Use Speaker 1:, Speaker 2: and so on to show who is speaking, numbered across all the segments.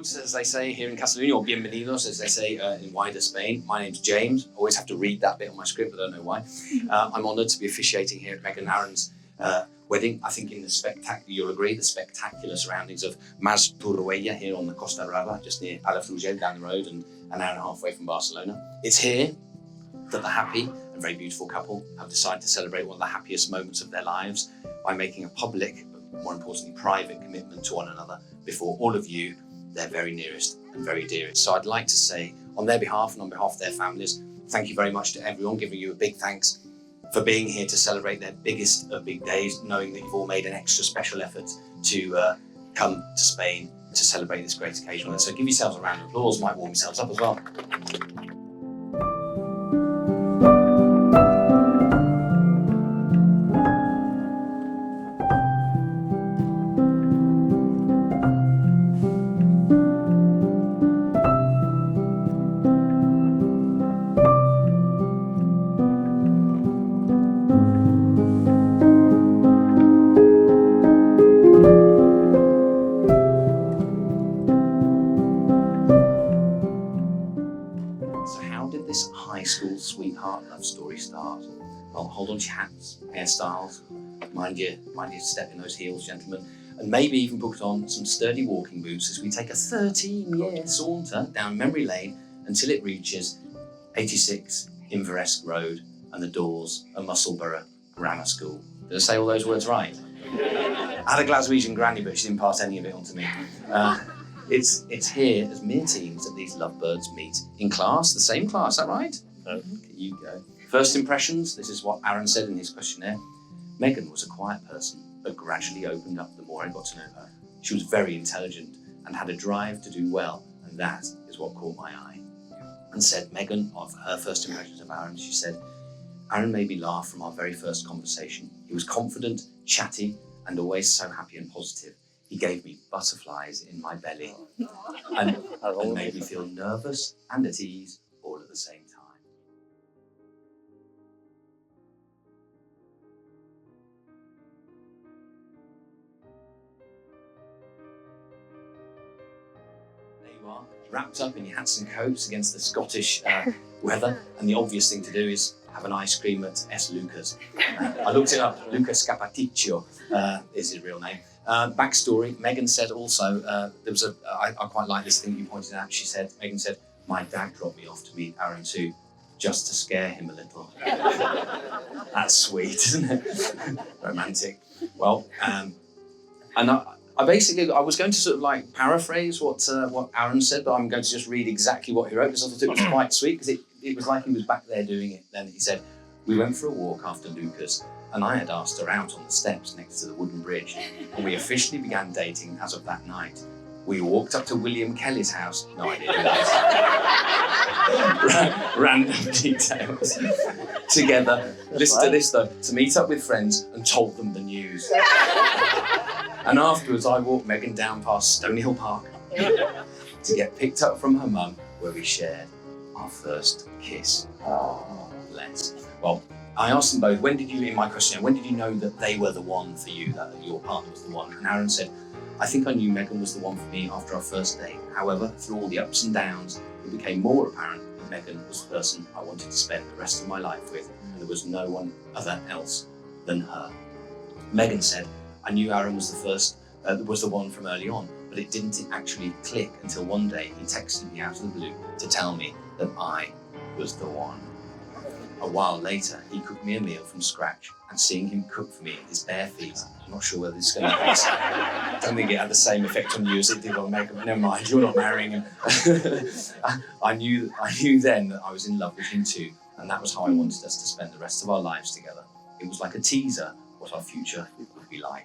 Speaker 1: Benvinguts, as they say here in Catalonia, or bienvenidos, as they say in wider Spain. My name's James. I always have to read that bit on my script, I don't know why. I'm honoured to be officiating here at Meg and Aaron's wedding. I think in the you'll agree, the spectacular surroundings of Mas Torroella here on the Costa Brava, just near Palafrugell down the road and an hour and a half away from Barcelona. It's here that the happy and very beautiful couple have decided to celebrate one of the happiest moments of their lives by making a public, but more importantly, private commitment to one another before all of you, their very nearest and very dearest. So I'd like to say, on their behalf and on behalf of their families, thank you very much to everyone, giving you a big thanks for being here to celebrate their biggest of big days, knowing that you've all made an extra special effort to come to Spain to celebrate this great occasion. So give yourselves a round of applause, might warm yourselves up as well. High school sweetheart love story start? Well, hold on to your hats, hairstyles, mind you step in those heels, gentlemen, and maybe even put on some sturdy walking boots as we take a 13-year saunter down memory lane until it reaches 86 Inveresk Road and the doors of Musselburgh Grammar School. Did I say all those words right? I had a Glaswegian granny, but she didn't pass any of it on to me. It's here as mere teens that these lovebirds meet in class, the same class, is that right? Okay, you go. First impressions, this is what Aaron said in his questionnaire. Megan was a quiet person, but gradually opened up the more I got to know her. She was very intelligent and had a drive to do well, and that is what caught my eye. And said Megan, of her first impressions of Aaron, she said, Aaron made me laugh from our very first conversation. He was confident, chatty, and always so happy and positive. He gave me butterflies in my belly and made me feel nervous and at ease all at the same time. There you are, wrapped up in your hats and coats against the Scottish weather, and the obvious thing to do is have an ice cream at S. Luca's. I looked it up, Luca Scapaticcio is his real name. Backstory, Megan said also, I quite like this thing you pointed out, Megan said, my dad dropped me off to meet Aaron too, just to scare him a little. That's sweet, isn't it? Romantic. Well, and I was going to sort of like paraphrase what Aaron said, but I'm going to just read exactly what he wrote because I thought it was quite sweet because it was like he was back there doing it. Then he said, we went for a walk after Lucas and I had asked her out on the steps next to the wooden bridge, and we officially began dating as of that night. We walked up to William Kelly's house, no idea who that is, random details, together, listen to this though, to meet up with friends and told them the news. And afterwards I walked Megan down past Stonyhill Park to get picked up from her mum, where we shared our first kiss. Oh, bless. Well, I asked them both, when did you know that they were the one for you, that your partner was the one? And Aaron said, I think I knew Megan was the one for me after our first date. However, through all the ups and downs, it became more apparent that Megan was the person I wanted to spend the rest of my life with, and there was no one other else than her. Megan said, I knew Aaron was the one from early on, but it didn't actually click until one day he texted me out of the blue to tell me that I was the one. A while later, he cooked me a meal from scratch, and seeing him cook for me at his bare feet, I'm not sure whether this is going to have I don't think it had the same effect on you as it did on Megan, but never mind, you're not marrying him. I knew then that I was in love with him too, and that was how I wanted us to spend the rest of our lives together. It was like a teaser what our future would be like.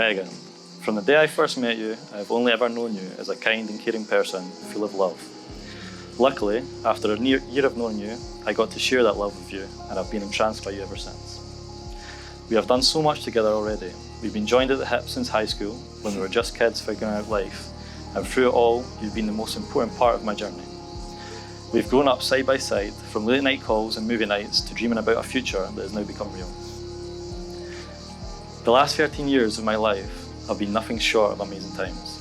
Speaker 2: Megan, from the day I first met you, I've only ever known you as a kind and caring person full of love. Luckily, after a year of knowing you, I got to share that love with you, and I've been entranced by you ever since. We have done so much together already. We've been joined at the hip since high school, when we were just kids figuring out life, and through it all, you've been the most important part of my journey. We've grown up side by side, from late night calls and movie nights to dreaming about a future that has now become real. The last 13 years of my life have been nothing short of amazing times,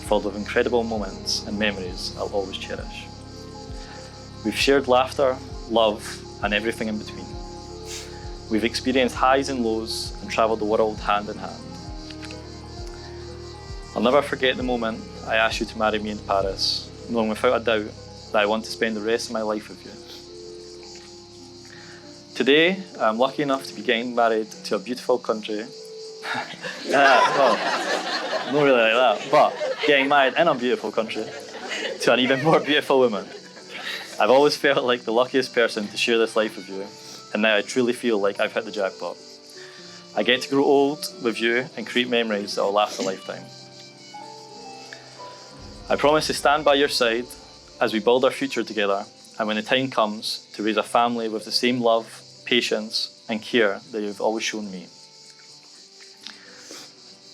Speaker 2: filled with incredible moments and memories I'll always cherish. We've shared laughter, love, and everything in between. We've experienced highs and lows and travelled the world hand in hand. I'll never forget the moment I asked you to marry me in Paris, knowing without a doubt that I want to spend the rest of my life with you. Today, I'm lucky enough to be getting married to a beautiful country. Well, not really like that, but getting married in a beautiful country to an even more beautiful woman. I've always felt like the luckiest person to share this life with you, and now I truly feel like I've hit the jackpot. I get to grow old with you and create memories that will last a lifetime. I promise to stand by your side as we build our future together, and when the time comes, to raise a family with the same love, patience, and care that you've always shown me.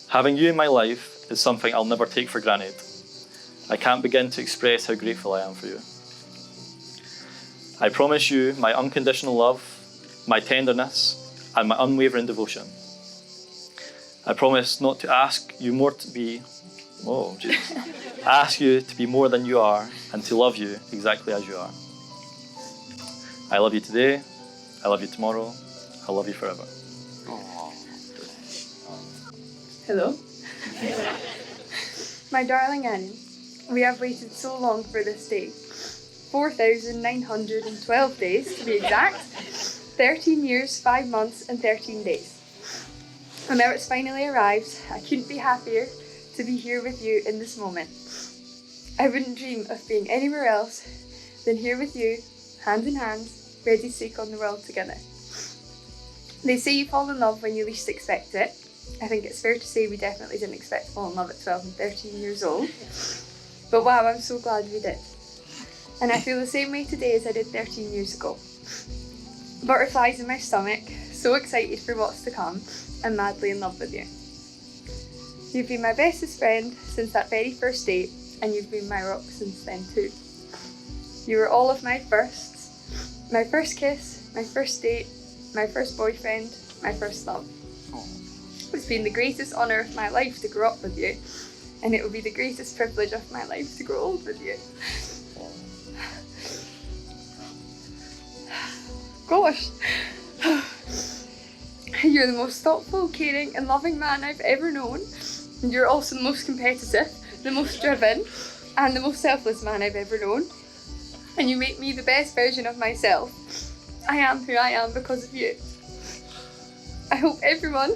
Speaker 2: Having you in my life is something I'll never take for granted. I can't begin to express how grateful I am for you. I promise you my unconditional love, my tenderness, and my unwavering devotion. I promise not to ask you more to be, ask you to be more than you are, and to love you exactly as you are. I love you today, I love you tomorrow, I love you forever.
Speaker 3: Hello. My darling Annie, we have waited so long for this day. 4,912 days to be exact. 13 years, 5 months and 13 days. And now it's finally arrived. I couldn't be happier to be here with you in this moment. I wouldn't dream of being anywhere else than here with you, hand in hand, ready to take on the world together. They say you fall in love when you least expect it. I think it's fair to say we definitely didn't expect to fall in love at 12 and 13 years old. But wow, I'm so glad we did. And I feel the same way today as I did 13 years ago. Butterflies in my stomach, so excited for what's to come, and madly in love with you. You've been my bestest friend since that very first date, and you've been my rock since then too. You were all of my firsts. My first kiss, my first date, my first boyfriend, my first love. It's been the greatest honour of my life to grow up with you, and it will be the greatest privilege of my life to grow old with you. Gosh. You're the most thoughtful, caring and loving man I've ever known. And you're also the most competitive, the most driven and the most selfless man I've ever known. And you make me the best version of myself. I am who I am because of you. I hope everyone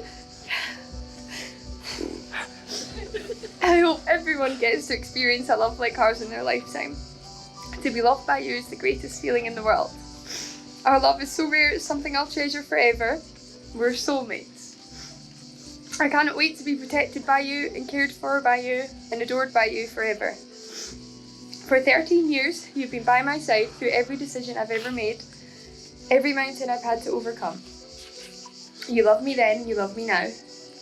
Speaker 3: gets to experience a love like ours in their lifetime. To be loved by you is the greatest feeling in the world. Our love is so rare, it's something I'll treasure forever. We're soulmates. I cannot wait to be protected by you and cared for by you and adored by you forever. For 13 years, you've been by my side through every decision I've ever made, every mountain I've had to overcome. You love me then, you love me now.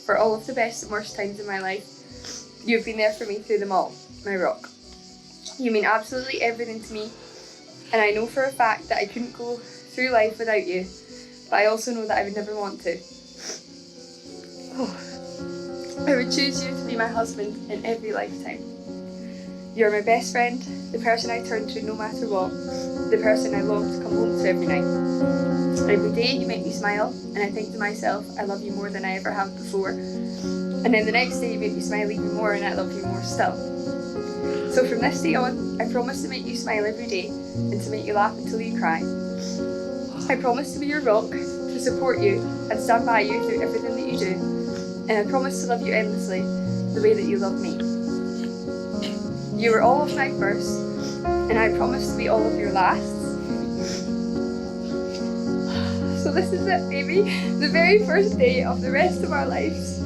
Speaker 3: For all of the best and worst times in my life, you've been there for me through them all, my rock. You mean absolutely everything to me, and I know for a fact that I couldn't go through life without you, but I also know that I would never want to. I would choose you to be my husband in every lifetime. You're my best friend, the person I turn to no matter what, the person I long to come home to every night. Every day you make me smile, and I think to myself, I love you more than I ever have before. And then the next day you make me smile even more, and I love you more still. So from this day on, I promise to make you smile every day, and to make you laugh until you cry. I promise to be your rock, to support you, and stand by you through everything that you do. And I promise to love you endlessly, the way that you love me. You were all of my first, and I promise to be all of your lasts. So this is it, baby. The very first day of the rest of our lives.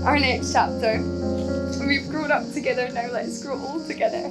Speaker 3: Our next chapter. We've grown up together, now let's grow old together.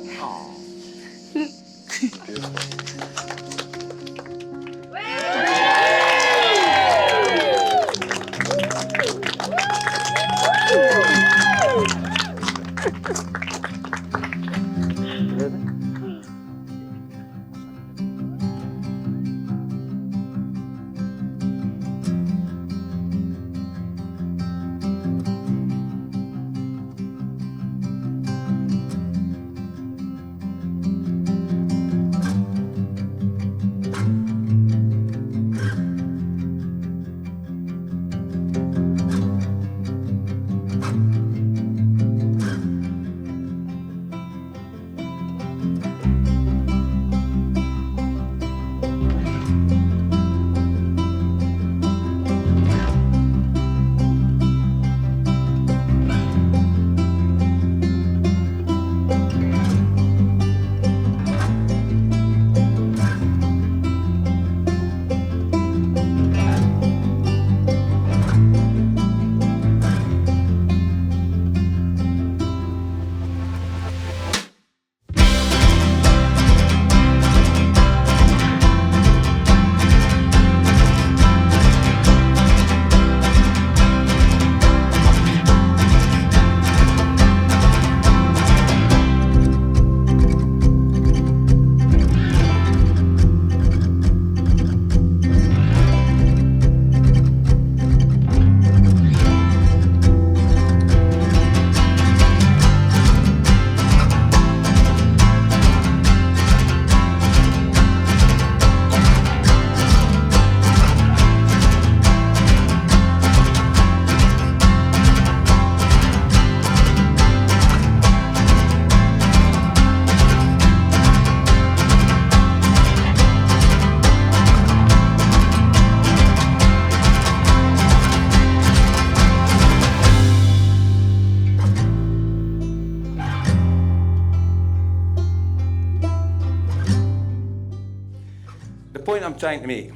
Speaker 4: The point I'm trying to make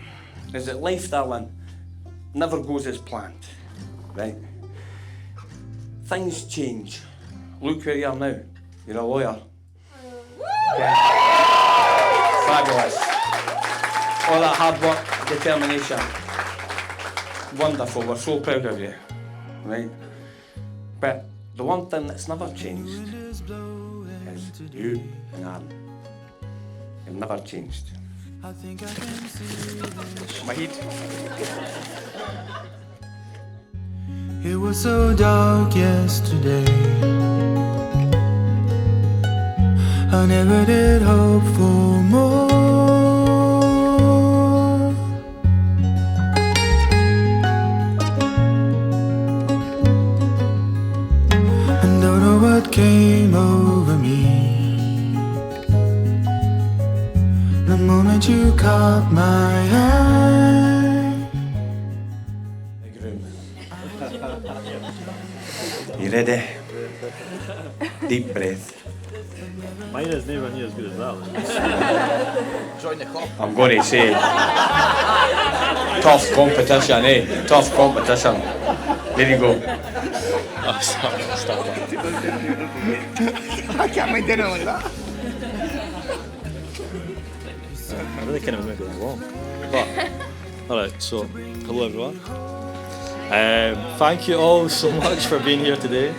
Speaker 4: is that life, darling, never goes as planned, right? Things change. Look where you are now. You're a lawyer. Okay. Fabulous. All that hard work, determination. Wonderful, we're so proud of you, right? But the one thing that's never changed is you and Aaron. You've never changed. Mahid.
Speaker 5: It was so dark yesterday. I never did hope for more. And don't know what came over me the moment you caught my eye.
Speaker 4: Big room. You ready? Deep breath.
Speaker 2: Mine is never near as good as that.
Speaker 6: Join the club.
Speaker 4: I'm going to say, tough competition, eh? Tough competition. There you go.
Speaker 2: Oh, stop.
Speaker 6: I can't make dinner like that.
Speaker 2: I really can't even make it that long. But, alright, so, hello everyone. Thank you all so much for being here today.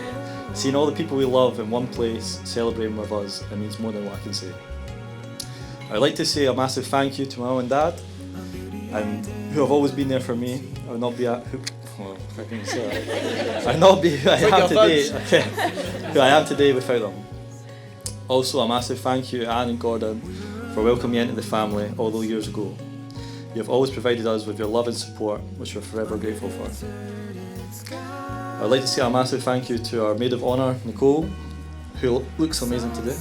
Speaker 2: Seeing all the people we love in one place, celebrating with us, it means more than what I can say. I'd like to say a massive thank you to my mum and dad, and who have always been there for me. I would not be I'd not be who I am today. Who I am today without them. Also, a massive thank you to Anne and Gordon for welcoming me into the family all those years ago. You have always provided us with your love and support, which we're forever grateful for. I'd like to say a massive thank you to our maid of honour, Nicole, who looks amazing today.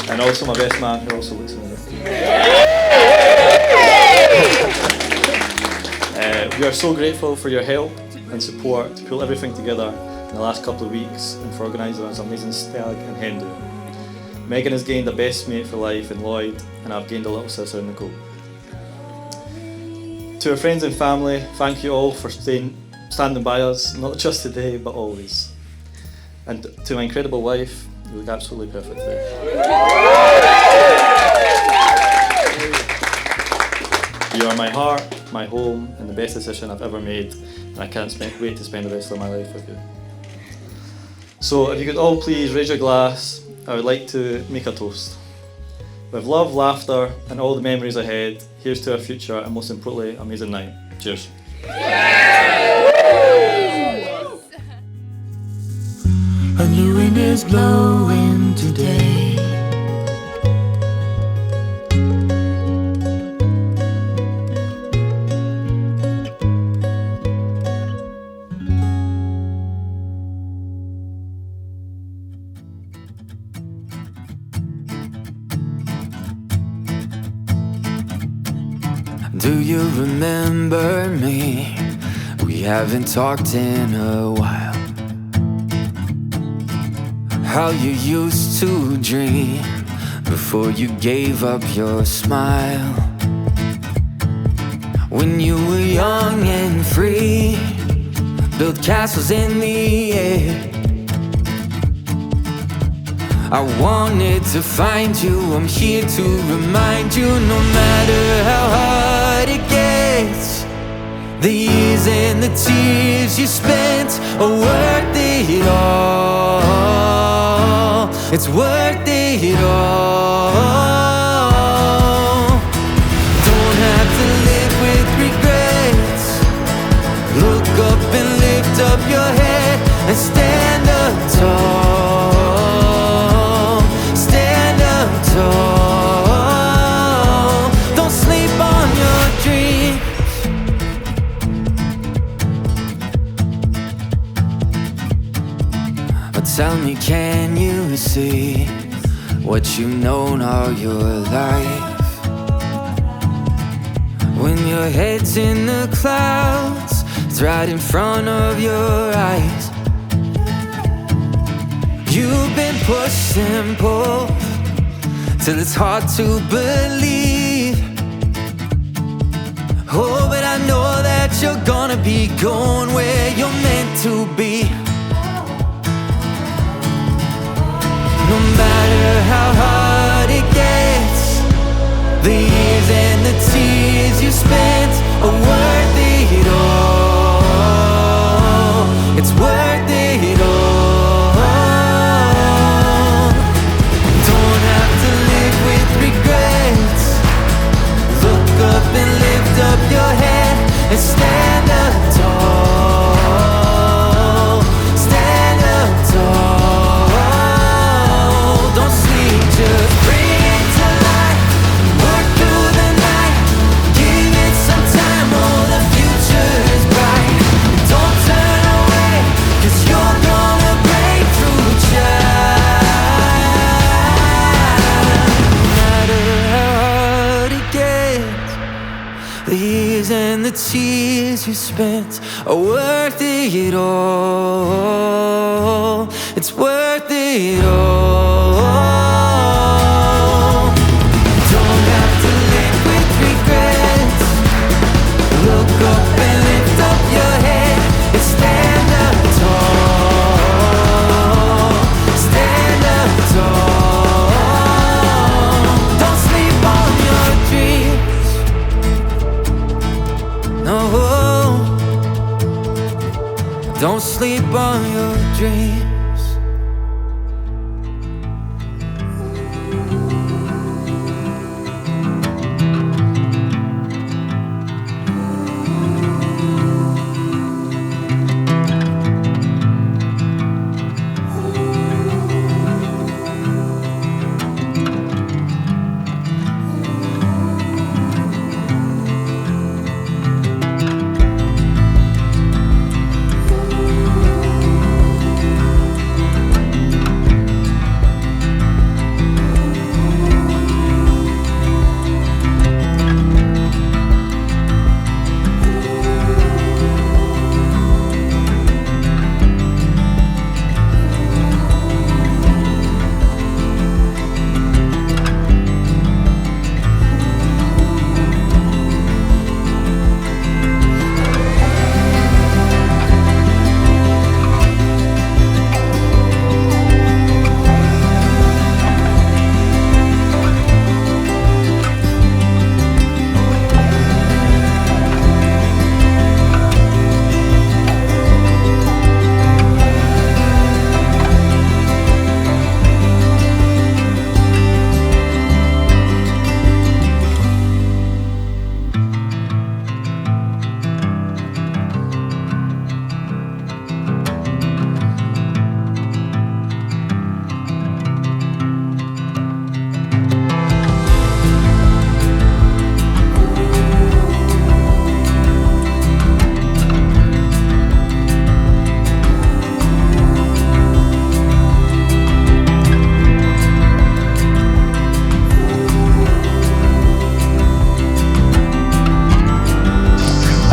Speaker 2: And also my best man, who also looks amazing. We are so grateful for your help and support to pull everything together in the last couple of weeks and for organising us amazing stag and hen do. Megan has gained a best mate for life in Lloyd, and I've gained a little sister in Nicole. To our friends and family, thank you all for standing by us, not just today, but always. And to my incredible wife, you look absolutely perfect today. You are my heart, my home, and the best decision I've ever made, and I can't wait to spend the rest of my life with you. So if you could all please raise your glass, I would like to make a toast. With love, laughter, and all the memories ahead, here's to our future and most importantly, amazing night. Cheers.
Speaker 5: A new wind is blowing today. Do you remember me? We haven't talked in a while. How you used to dream before you gave up your smile. When you were young and free, built castles in the air. I wanted to find you, I'm here to remind you, no matter how hard it gets, the years and the tears you spent are worth it all. It's worth it all. Don't have to live with regrets. Look up and lift up your head and stand up tall. Don't sleep on your dreams. But tell me, can you see what you've known all your life? When your head's in the clouds, it's right in front of your eyes. You've been pushed and pulled till it's hard to believe. Oh, but I know that you're gonna be going where you're meant to be. No matter how hard it gets, the years and the tears you spent are worth it all. It's worth it all. Up and lift up your head and stand up tall. Stand up tall. Don't sleep, just bring it to life. Work through the night, give it some time. Oh, the future is bright. Don't turn away, 'cause you're gonna break through, child. No matter how hard it gets, the years and the tears you spent are worth it all. It's worth it all. Don't have to live with regrets. Look up and lift up your head and stand up tall. Stand up tall. Don't sleep on your dreams. No, don't sleep on your dreams.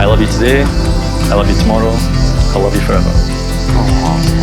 Speaker 2: I love you today, I love you tomorrow, I love you forever.
Speaker 1: Aww.